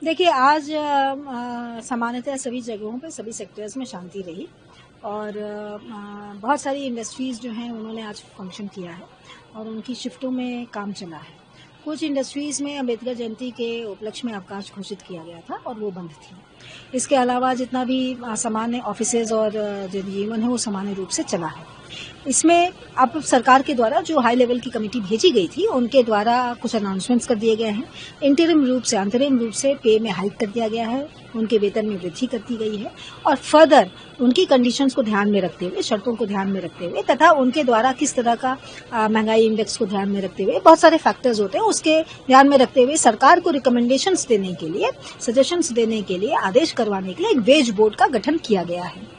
देखिए आज सामान्यतः सभी जगहों पे सभी सेक्टर्स में शांति रही और बहुत सारी इंडस्ट्रीज़ जो हैं उन्होंने आज फंक्शन किया है और उनकी शिफ्टों में काम चला है। कुछ इंडस्ट्रीज़ में अम्बेडकर जयंती के उपलक्ष्य में अवकाश घोषित किया गया था और वो बंद थी। इसके अलावा जितना भी सामान्य ऑफिसेज और जनजीवन है वो सामान्य रूप से चला है। इसमें अब सरकार के द्वारा जो हाई लेवल की कमेटी भेजी गई थी उनके द्वारा कुछ अनाउंसमेंट्स कर दिए गए हैं। अंतरिम रूप से पे में हाइक कर दिया गया है, उनके वेतन में वृद्धि कर दी गई है और फर्दर उनकी कंडीशंस को ध्यान में रखते हुए, शर्तों को ध्यान में रखते हुए तथा उनके द्वारा किस तरह का महंगाई इंडेक्स को ध्यान में रखते हुए बहुत सारे फैक्टर्स होते हैं, उसके ध्यान में रखते हुए सरकार को रिकमेंडेशंस देने के लिए, सजेशंस देने के लिए, आदेश करवाने के लिए एक वेज बोर्ड का गठन किया गया है।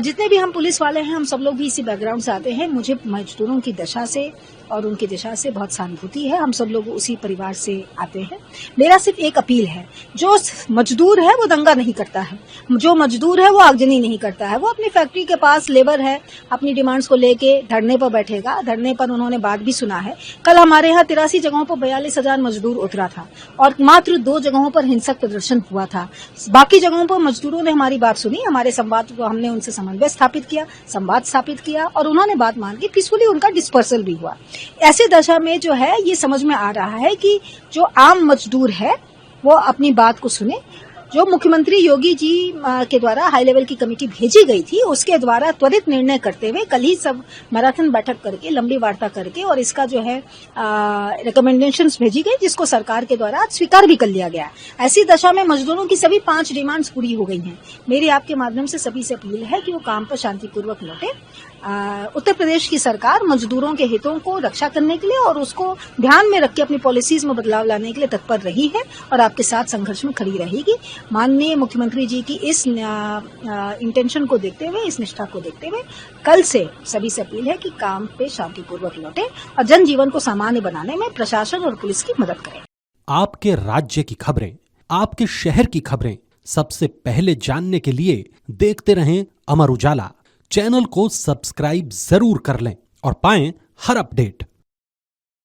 जितने भी हम पुलिस वाले हैं हम सब लोग भी इसी बैकग्राउंड से आते हैं। मुझे मजदूरों की दशा से और उनकी दिशा से बहुत सहानुभूति है। हम सब लोग उसी परिवार से आते हैं। मेरा सिर्फ एक अपील है, जो मजदूर है वो दंगा नहीं करता है, जो मजदूर है वो आगजनी नहीं करता है। वो अपनी फैक्ट्री के पास लेबर है, अपनी डिमांड्स को लेके धरने पर बैठेगा। धरने पर उन्होंने बात भी सुना है। कल हमारे यहाँ 83 जगहों पर 42,000 मजदूर उतरा था और मात्र 2 जगहों पर हिंसक प्रदर्शन हुआ था। बाकी जगहों पर मजदूरों ने हमारी बात सुनी, हमारे संवाद को हमने उनसे समन्वय स्थापित किया, संवाद स्थापित किया और उन्होंने बात मान के पीसफुली उनका डिस्पर्सल भी हुआ। ऐसी दशा में जो है ये समझ में आ रहा है कि जो आम मजदूर है वो अपनी बात को सुने। जो मुख्यमंत्री योगी जी के द्वारा हाई लेवल की कमेटी भेजी गई थी उसके द्वारा त्वरित निर्णय करते हुए कल ही सब मैराथन बैठक करके, लंबी वार्ता करके और इसका जो है रिकमेंडेशंस भेजी गई जिसको सरकार के द्वारा स्वीकार भी कर लिया गया। ऐसी दशा में मजदूरों की सभी 5 डिमांड्स पूरी हो गई हैं। मेरी आपके माध्यम से सभी से अपील है कि वो काम पर शांतिपूर्वक लौटे। उत्तर प्रदेश की सरकार मजदूरों के हितों को रक्षा करने के लिए और उसको ध्यान में रख के अपनी पॉलिसीज में बदलाव लाने के लिए तत्पर रही है और आपके साथ संघर्ष में खड़ी रहेगी। माननीय मुख्यमंत्री जी की इस इंटेंशन को देखते हुए, इस निष्ठा को देखते हुए कल से सभी से अपील है कि काम पे शांतिपूर्वक लौटे और जनजीवन को सामान्य बनाने में प्रशासन और पुलिस की मदद करें। आपके राज्य की खबरें, आपके शहर की खबरें सबसे पहले जानने के लिए देखते रहें अमर उजाला। चैनल को सब्सक्राइब जरूर कर लें और पाएं हर अपडेट।